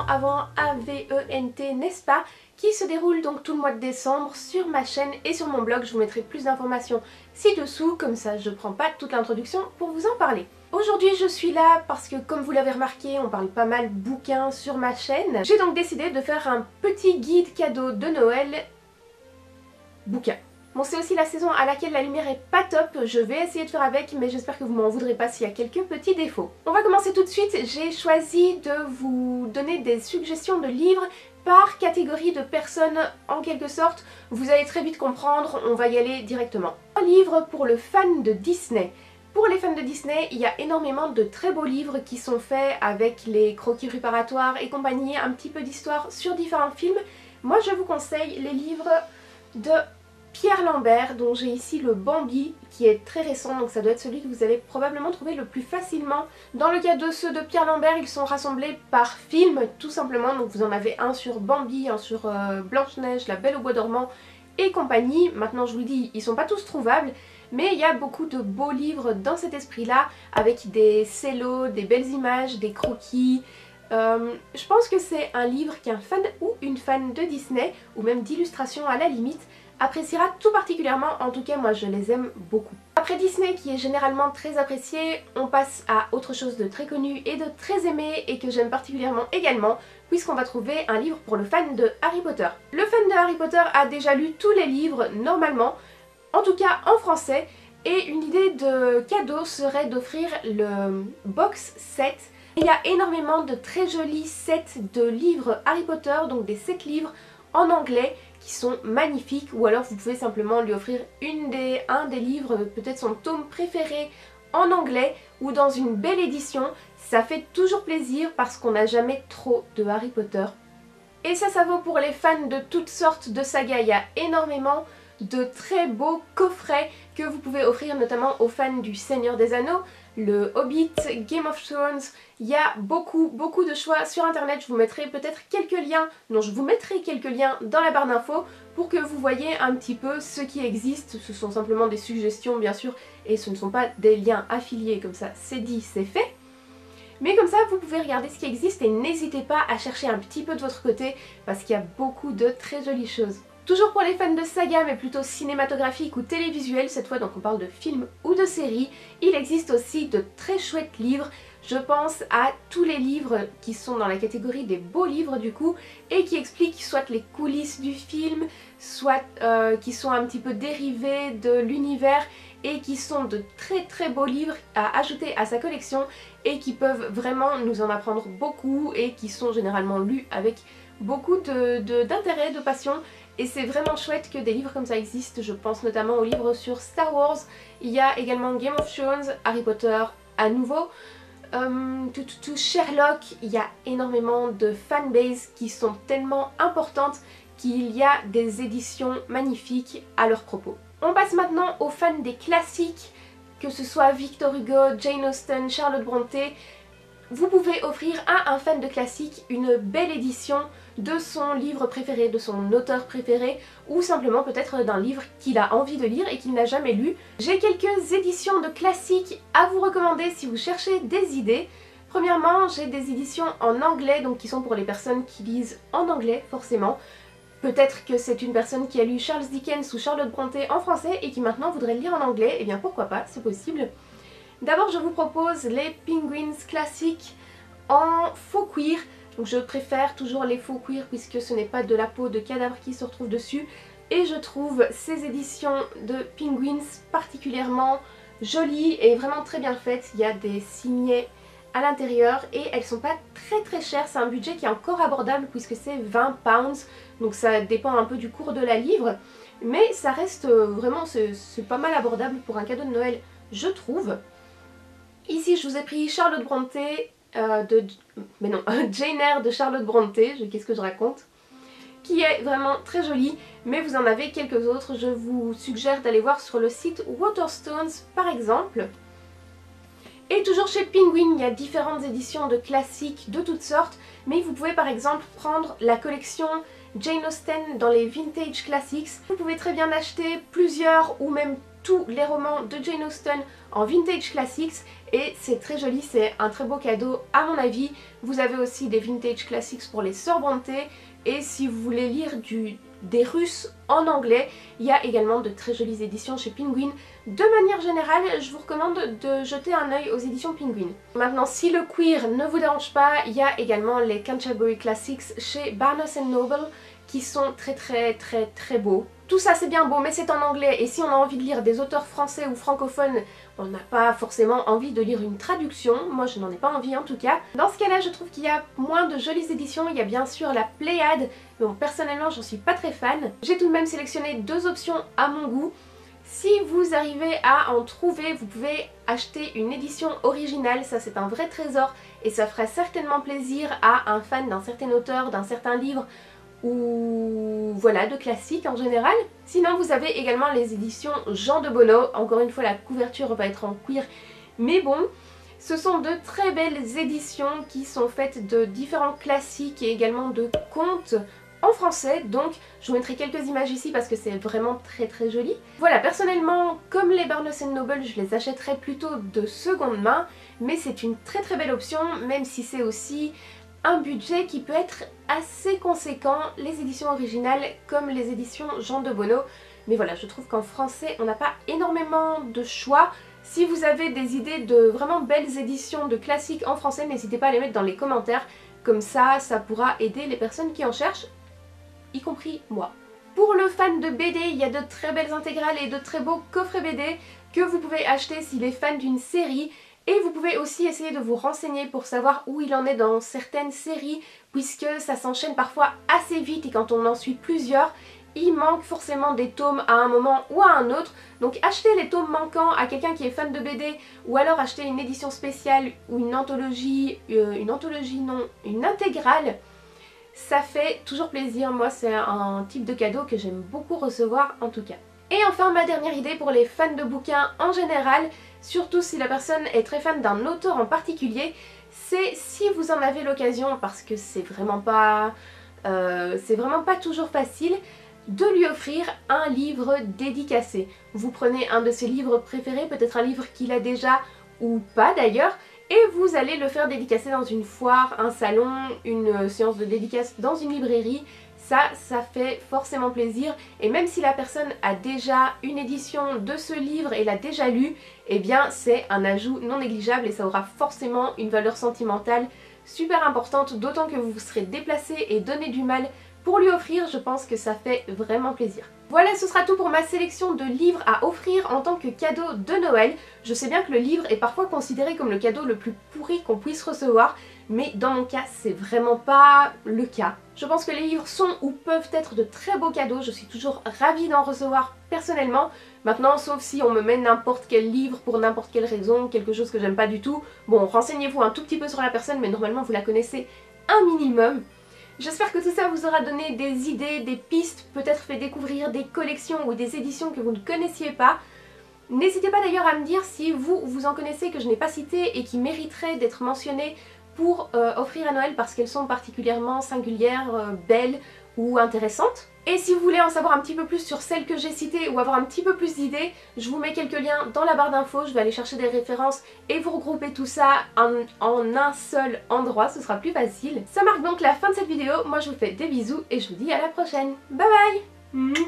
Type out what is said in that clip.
avant AVENT, n'est-ce pas, qui se déroule donc tout le mois de décembre sur ma chaîne et sur mon blog. Je vous mettrai plus d'informations ci-dessous, comme ça je prends pas toute l'introduction pour vous en parler. Aujourd'hui je suis là parce que comme vous l'avez remarqué, on parle pas mal bouquins sur ma chaîne. J'ai donc décidé de faire un petit guide cadeau de Noël bouquin. Bon, c'est aussi la saison à laquelle la lumière est pas top, je vais essayer de faire avec, mais j'espère que vous m'en voudrez pas s'il y a quelques petits défauts. On va commencer tout de suite. J'ai choisi de vous donner des suggestions de livres par catégorie de personnes en quelque sorte. Vous allez très vite comprendre, on va y aller directement. Un livre pour le fan de Disney. Pour les fans de Disney, il y a énormément de très beaux livres qui sont faits avec les croquis préparatoires et compagnie, un petit peu d'histoire sur différents films. Moi je vous conseille les livres de Pierre Lambert, dont j'ai ici le Bambi qui est très récent, donc ça doit être celui que vous allez probablement trouver le plus facilement. Dans le cas de ceux de Pierre Lambert, ils sont rassemblés par film tout simplement, donc vous en avez un sur Bambi, un sur Blanche-Neige, La Belle au Bois dormant et compagnie. Maintenant je vous le dis, ils sont pas tous trouvables, mais il y a beaucoup de beaux livres dans cet esprit-là, avec des cellos, des belles images, des croquis. Je pense que c'est un livre qu'un fan ou une fan de Disney, ou même d'illustration à la limite, appréciera tout particulièrement. En tout cas moi je les aime beaucoup. Après Disney qui est généralement très apprécié, on passe à autre chose de très connu et de très aimé et que j'aime particulièrement également, puisqu'on va trouver un livre pour le fan de Harry Potter. Le fan de Harry Potter a déjà lu tous les livres normalement, en tout cas en français, et une idée de cadeau serait d'offrir le box set. Il y a énormément de très jolis sets de livres Harry Potter, donc des 7 livres en anglais qui sont magnifiques, ou alors vous pouvez simplement lui offrir un des livres, peut-être son tome préféré en anglais ou dans une belle édition. Ça fait toujours plaisir parce qu'on n'a jamais trop de Harry Potter. Et ça vaut pour les fans de toutes sortes de sagas. Il y a énormément de très beaux coffrets que vous pouvez offrir notamment aux fans du Seigneur des Anneaux, le Hobbit, Game of Thrones. Il y a beaucoup de choix sur internet. Je vous mettrai peut-être quelques liens, non je vous mettrai quelques liens dans la barre d'infos pour que vous voyez un petit peu ce qui existe. Ce sont simplement des suggestions bien sûr et ce ne sont pas des liens affiliés, comme ça c'est dit, c'est fait. Mais comme ça vous pouvez regarder ce qui existe et n'hésitez pas à chercher un petit peu de votre côté parce qu'il y a beaucoup de très jolies choses. Toujours pour les fans de saga, mais plutôt cinématographique ou télévisuel cette fois, donc on parle de films ou de séries, il existe aussi de très chouettes livres. Je pense à tous les livres qui sont dans la catégorie des beaux livres du coup, et qui expliquent soit les coulisses du film, soit qui sont un petit peu dérivés de l'univers, et qui sont de très beaux livres à ajouter à sa collection, et qui peuvent vraiment nous en apprendre beaucoup, et qui sont généralement lus avec beaucoup d'intérêt, de passion. Et c'est vraiment chouette que des livres comme ça existent. Je pense notamment aux livres sur Star Wars. Il y a également Game of Thrones, Harry Potter à nouveau, Sherlock. Il y a énormément de fanbase qui sont tellement importantes qu'il y a des éditions magnifiques à leur propos. On passe maintenant aux fans des classiques, que ce soit Victor Hugo, Jane Austen, Charlotte Brontë. Vous pouvez offrir à un fan de classique une belle édition de son livre préféré, de son auteur préféré, ou simplement peut-être d'un livre qu'il a envie de lire et qu'il n'a jamais lu. J'ai quelques éditions de classiques à vous recommander si vous cherchez des idées. Premièrement, j'ai des éditions en anglais, donc qui sont pour les personnes qui lisent en anglais forcément. Peut-être que c'est une personne qui a lu Charles Dickens ou Charlotte Brontë en français et qui maintenant voudrait le lire en anglais, et bien pourquoi pas, c'est possible. D'abord je vous propose les Penguins classiques en faux cuir. Donc je préfère toujours les faux cuir puisque ce n'est pas de la peau de cadavre qui se retrouve dessus. Et je trouve ces éditions de Penguins particulièrement jolies et vraiment très bien faites. Il y a des signets à l'intérieur et elles sont pas très chères. C'est un budget qui est encore abordable puisque c'est 20 pounds. Donc ça dépend un peu du cours de la livre. Mais ça reste vraiment, c'est pas mal abordable pour un cadeau de Noël, je trouve. Ici je vous ai pris Charlotte Brontë, Jane Eyre de Charlotte Brontë, qu'est-ce que je raconte, qui est vraiment très jolie, mais vous en avez quelques autres. Je vous suggère d'aller voir sur le site Waterstones par exemple. Et toujours chez Penguin, il y a différentes éditions de classiques de toutes sortes, mais vous pouvez par exemple prendre la collection Jane Austen dans les Vintage Classics. Vous pouvez très bien acheter plusieurs ou même tous les romans de Jane Austen en Vintage Classics et c'est très joli, c'est un très beau cadeau à mon avis. Vous avez aussi des Vintage Classics pour les Sœurs Brontë et si vous voulez lire des Russes en anglais, il y a également de très jolies éditions chez Penguin. De manière générale, je vous recommande de jeter un œil aux éditions Penguin. Maintenant, si le queer ne vous dérange pas, il y a également les Canterbury Classics chez Barnes & Noble qui sont très beaux. Tout ça c'est bien beau mais c'est en anglais et si on a envie de lire des auteurs français ou francophones, on n'a pas forcément envie de lire une traduction, moi je n'en ai pas envie en tout cas. Dans ce cas là je trouve qu'il y a moins de jolies éditions, il y a bien sûr la Pléiade, mais bon personnellement j'en suis pas très fan. J'ai tout de même sélectionné deux options à mon goût. Si vous arrivez à en trouver, vous pouvez acheter une édition originale, ça c'est un vrai trésor et ça ferait certainement plaisir à un fan d'un certain auteur, d'un certain livre ou voilà, de classiques en général. Sinon vous avez également les éditions Jean de Bonneau, encore une fois la couverture va être en cuir, mais bon, ce sont de très belles éditions qui sont faites de différents classiques et également de contes en français, donc je vous mettrai quelques images ici parce que c'est vraiment très joli. Voilà, personnellement, comme les Barnes & Noble, je les achèterais plutôt de seconde main, mais c'est une très belle option, même si c'est aussi un budget qui peut être assez conséquent, les éditions originales comme les éditions Jean de Bonneau. Mais voilà, je trouve qu'en français, on n'a pas énormément de choix. Si vous avez des idées de vraiment belles éditions de classiques en français, n'hésitez pas à les mettre dans les commentaires. Comme ça, ça pourra aider les personnes qui en cherchent, y compris moi. Pour le fan de BD, il y a de très belles intégrales et de très beaux coffrets BD que vous pouvez acheter s'il est fan d'une série. Et vous pouvez aussi essayer de vous renseigner pour savoir où il en est dans certaines séries, puisque ça s'enchaîne parfois assez vite et quand on en suit plusieurs, il manque forcément des tomes à un moment ou à un autre. Donc achetez les tomes manquants à quelqu'un qui est fan de BD ou alors achetez une édition spéciale ou une intégrale. Ça fait toujours plaisir, moi c'est un type de cadeau que j'aime beaucoup recevoir en tout cas. Et enfin ma dernière idée pour les fans de bouquins en général, surtout si la personne est très fan d'un auteur en particulier, c'est si vous en avez l'occasion, parce que c'est vraiment pas toujours facile, de lui offrir un livre dédicacé. Vous prenez un de ses livres préférés, peut-être un livre qu'il a déjà ou pas d'ailleurs, et vous allez le faire dédicacer dans une foire, un salon, une séance de dédicace dans une librairie. Ça fait forcément plaisir et même si la personne a déjà une édition de ce livre et l'a déjà lu, eh bien c'est un ajout non négligeable et ça aura forcément une valeur sentimentale super importante, d'autant que vous vous serez déplacé et donné du mal pour lui offrir, je pense que ça fait vraiment plaisir. Voilà, ce sera tout pour ma sélection de livres à offrir en tant que cadeau de Noël. Je sais bien que le livre est parfois considéré comme le cadeau le plus pourri qu'on puisse recevoir, mais dans mon cas, c'est vraiment pas le cas. Je pense que les livres sont ou peuvent être de très beaux cadeaux, je suis toujours ravie d'en recevoir personnellement. Maintenant, sauf si on me met n'importe quel livre pour n'importe quelle raison, quelque chose que j'aime pas du tout. Bon, renseignez-vous un tout petit peu sur la personne, mais normalement vous la connaissez un minimum. J'espère que tout ça vous aura donné des idées, des pistes, peut-être fait découvrir des collections ou des éditions que vous ne connaissiez pas. N'hésitez pas d'ailleurs à me dire si vous en connaissez que je n'ai pas cité et qui mériteraient d'être mentionnées pour offrir à Noël parce qu'elles sont particulièrement singulières, belles ou intéressantes. Et si vous voulez en savoir un petit peu plus sur celles que j'ai citées ou avoir un petit peu plus d'idées, je vous mets quelques liens dans la barre d'infos, je vais aller chercher des références et vous regrouper tout ça en un seul endroit, ce sera plus facile. Ça marque donc la fin de cette vidéo, moi je vous fais des bisous et je vous dis à la prochaine. Bye bye.